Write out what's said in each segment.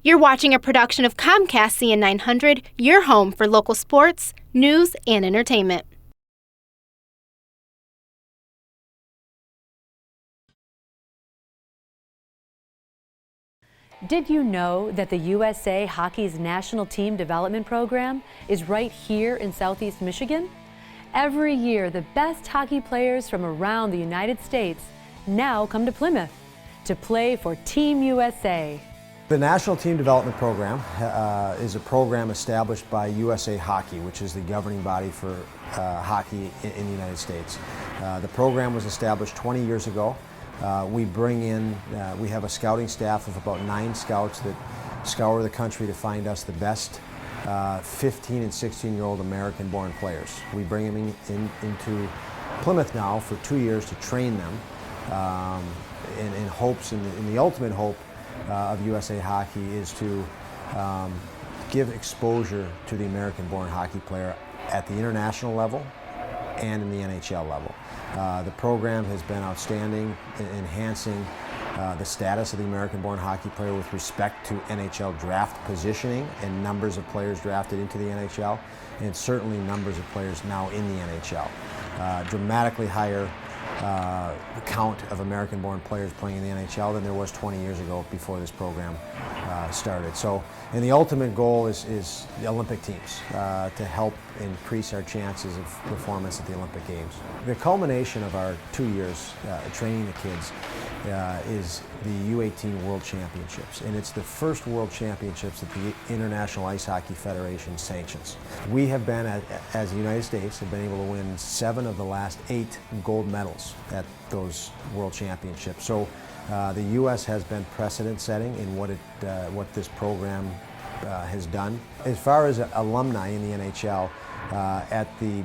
You're watching a production of Comcast CN 900, your home for local sports, news, and entertainment. Did you know that the USA Hockey's National Team Development Program is right here in Southeast Michigan? Every year, the best hockey players from around the United States now come to Plymouth to play for Team USA. The National Team Development Program is a program established by USA Hockey, which is the governing body for hockey in the United States. The program was established 20 years ago. We have a scouting staff of about 9 scouts that scour the country to find us the best 15 and 16-year-old American-born players. We bring them into Plymouth now for 2 years to train them in the ultimate hope of USA Hockey is to give exposure to the American-born hockey player at the international level and in the NHL level. The program has been outstanding in enhancing the status of the American-born hockey player with respect to NHL draft positioning and numbers of players drafted into the NHL, and certainly numbers of players now in the NHL. Dramatically higher count of American-born players playing in the NHL than there was 20 years ago before this program started. So, and the ultimate goal is the Olympic teams to help increase our chances of performance at the Olympic Games. The culmination of our 2 years training the kids is the U18 World Championships, and it's the first World Championships that the International Ice Hockey Federation sanctions. We have been, as the United States, have been able to win 7 of the last 8 gold medals at those World Championships. So the U.S. has been precedent-setting in what this program has done. As far as alumni in the NHL, at the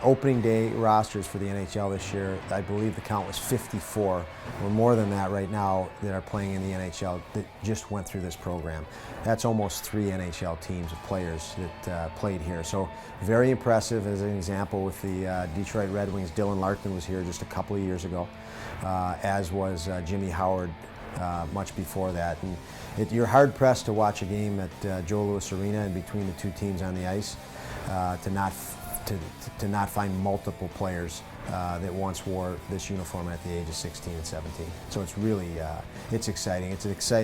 opening day rosters for the NHL this year, I believe the count was 54, or more than that right now, that are playing in the NHL that just went through this program. That's almost 3 NHL teams of players that played here. So very impressive. As an example, with the Detroit Red Wings, Dylan Larkin was here just a couple of years ago, as was Jimmy Howard much before that. And you're hard-pressed to watch a game at Joe Louis Arena and between the two teams on the ice to not find multiple players that once wore this uniform at the age of 16 and 17. So it's really, it's exciting.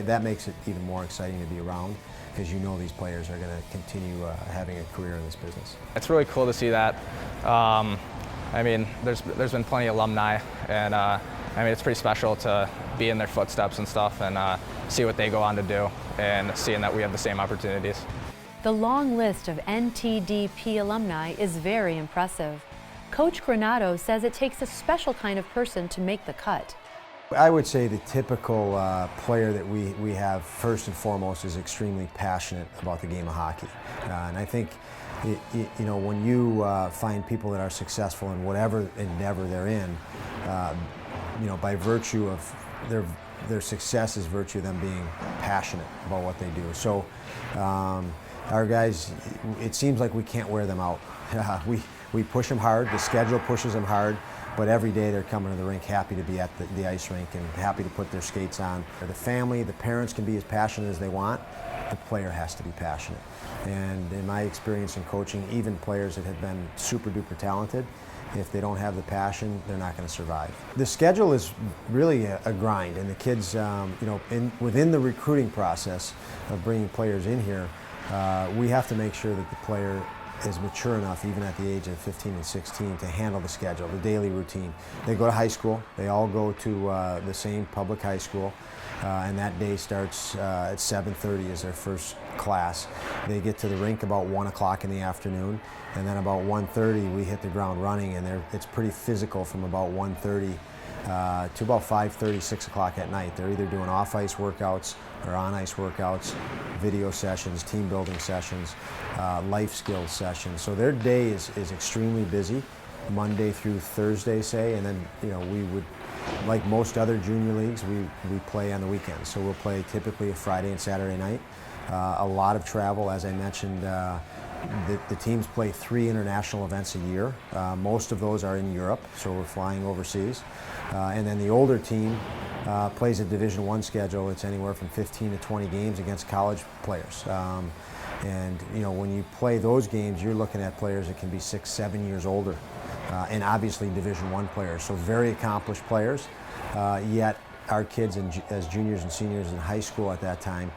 That makes it even more exciting to be around, because you know these players are going to continue having a career in this business. It's really cool to see that. I mean, there's been plenty of alumni, and I mean, it's pretty special to be in their footsteps and stuff and see what they go on to do, and seeing that we have the same opportunities. The long list of NTDP alumni is very impressive. Coach Granato says it takes a special kind of person to make the cut. I would say the typical player that we have first and foremost is extremely passionate about the game of hockey. And I think you know, when you find people that are successful in whatever endeavor they're in, you know, by virtue of their success is virtue of them being passionate about what they do. So our guys, it seems like we can't wear them out. We push them hard, the schedule pushes them hard, but every day they're coming to the rink happy to be at the ice rink and happy to put their skates on. The family, the parents can be as passionate as they want. The player has to be passionate. And in my experience in coaching, even players that have been super duper talented, if they don't have the passion, they're not going to survive. The schedule is really a grind, and the kids, you know, within the recruiting process of bringing players in here, we have to make sure that the player is mature enough, even at the age of 15 and 16, to handle the schedule, the daily routine. They go to high school. They all go to the same public high school, and that day starts at 7:30 as their first class. They get to the rink about 1 o'clock in the afternoon, and then about 1:30 we hit the ground running, and it's pretty physical from about 1:30 to about 5:30, 6 o'clock at night. They're either doing off-ice workouts or on-ice workouts, video sessions, team building sessions, life skills sessions. So their day is extremely busy, Monday through Thursday, say, and then, you know, we would, like most other junior leagues, we play on the weekends. So we'll play typically a Friday and Saturday night. A lot of travel, as I mentioned The teams play 3 international events a year. Most of those are in Europe, so we're flying overseas. And then the older team plays a Division I schedule. It's anywhere from 15 to 20 games against college players. And you know, when you play those games, you're looking at players that can be 6, 7 years older, and obviously Division I players. So very accomplished players. Yet our kids as juniors and seniors in high school at that time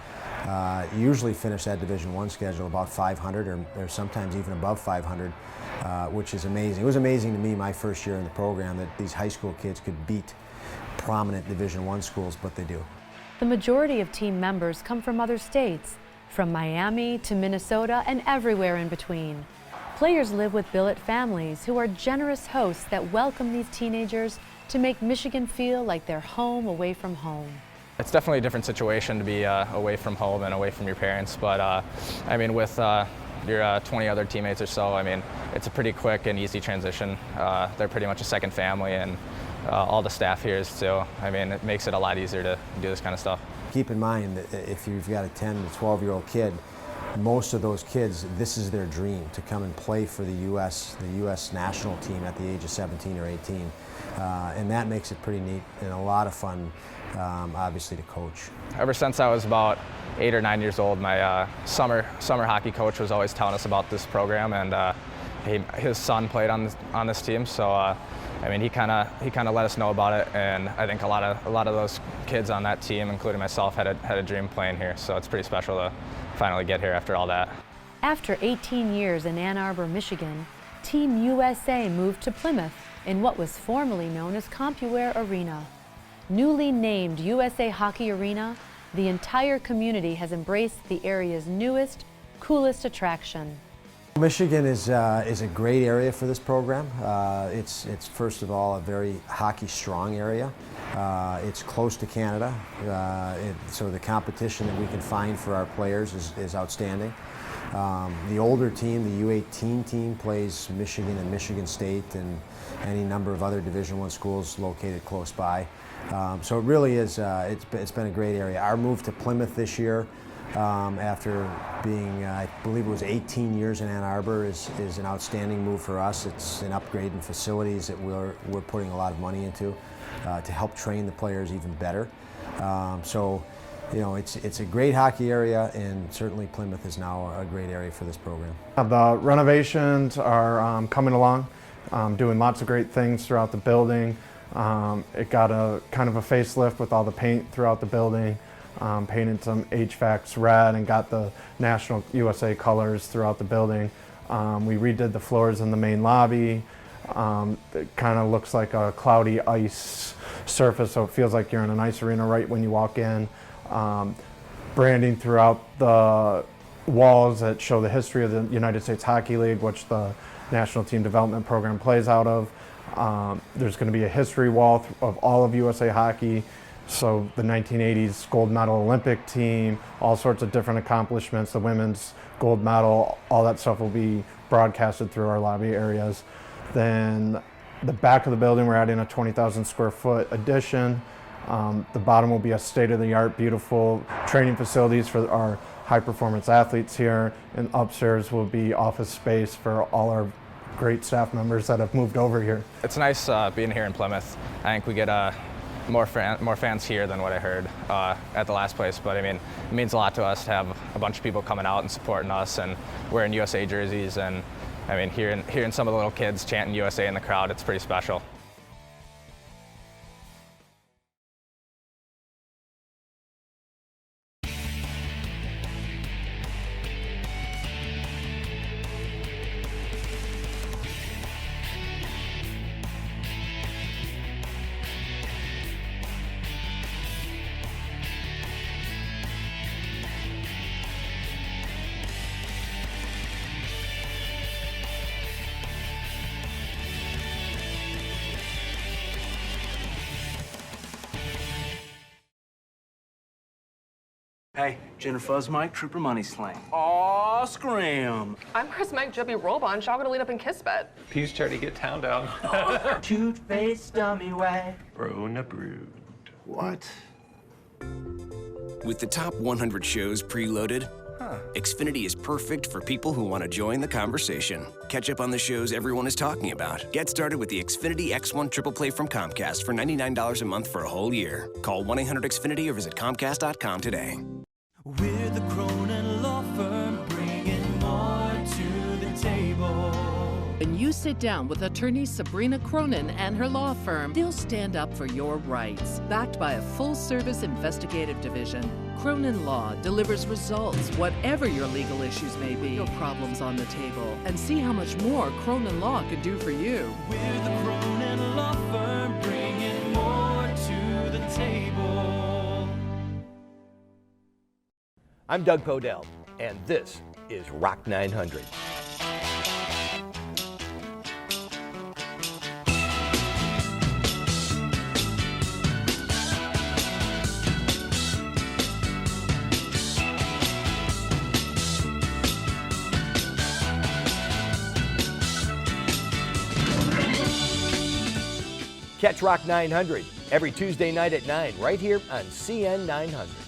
usually finish that Division I schedule about 500 or sometimes even above 500, which is amazing. It was amazing to me my first year in the program that these high school kids could beat prominent Division I schools, but they do. The majority of team members come from other states, from Miami to Minnesota and everywhere in between. Players live with billet families who are generous hosts that welcome these teenagers to make Michigan feel like they're home away from home. It's definitely a different situation to be away from home and away from your parents, but I mean, with your 20 other teammates or so, I mean, it's a pretty quick and easy transition. They're pretty much a second family, and all the staff here is too. I mean, it makes it a lot easier to do this kind of stuff. Keep in mind that if you've got a 10 to 12-year-old kid, most of those kids, this is their dream, to come and play for the U.S. national team at the age of 17 or 18. And that makes it pretty neat and a lot of fun, obviously, to coach. Ever since I was about 8 or 9 years old, my summer hockey coach was always telling us about this program, and his son played on this team, so I mean, he kind of let us know about it, and I think a lot of those kids on that team, including myself, had a dream playing here. So it's pretty special to finally get here after all that. After 18 years in Ann Arbor, Michigan, Team USA moved to Plymouth in what was formerly known as CompuWare Arena. Newly named USA Hockey Arena, the entire community has embraced the area's newest, coolest attraction. Michigan is a great area for this program. It's first of all a very hockey strong area. It's close to Canada, so the competition that we can find for our players is outstanding. The older team, the U18 team, plays Michigan and Michigan State and any number of other Division I schools located close by. So it really is, it's been a great area. Our move to Plymouth this year, after being, I believe it was 18 years in Ann Arbor, is an outstanding move for us. It's an upgrade in facilities that we're putting a lot of money into to help train the players even better. So, you know, it's a great hockey area, and certainly Plymouth is now a great area for this program. The renovations are coming along, doing lots of great things throughout the building. It got a kind of a facelift with all the paint throughout the building. Painted some HVACs red and got the national USA colors throughout the building. We redid the floors in the main lobby. It kind of looks like a cloudy ice surface, so it feels like you're in an ice arena right when you walk in. Branding throughout the walls that show the history of the United States Hockey League, which the National Team Development Program plays out of. There's going to be a history wall of all of USA Hockey. So the 1980s gold medal Olympic team, all sorts of different accomplishments, the women's gold medal, all that stuff will be broadcasted through our lobby areas. Then the back of the building, we're adding a 20,000 square foot addition. The bottom will be a state-of-the-art, beautiful training facilities for our high-performance athletes here, and upstairs will be office space for all our great staff members that have moved over here. It's nice being here in Plymouth. I think we get more fans here than what I heard at the last place, but I mean, it means a lot to us to have a bunch of people coming out and supporting us and wearing USA jerseys, and I mean, hearing some of the little kids chanting USA in the crowd, it's pretty special. Hey, Jennifer Fuzzmike, Trooper Money Slang. Aw, scram. I'm Chris Mike, Jubby Robon. Y'all gonna lead up in Kiss Bet. Peace Charity, get town down. Toot-faced dummy way. Bro-na brood. What? With the top 100 shows preloaded, Yeah. Xfinity is perfect for people who want to join the conversation. Catch up on the shows everyone is talking about. Get started with the Xfinity X1 Triple Play from Comcast for $99 a month for a whole year. Call 1-800-XFINITY or visit Comcast.com today. We're the Cronin Law Firm, bringing more to the table. When you sit down with attorney Sabrina Cronin and her law firm, they'll stand up for your rights. Backed by a full-service investigative division, Cronin Law delivers results, whatever your legal issues may be. Your problems on the table, and see how much more Cronin Law could do for you. We're the Cronin Law Firm, bringing more to the table. I'm Doug Podell, and this is Rock 900. Catch Rock 900 every Tuesday night at 9 right here on CN 900.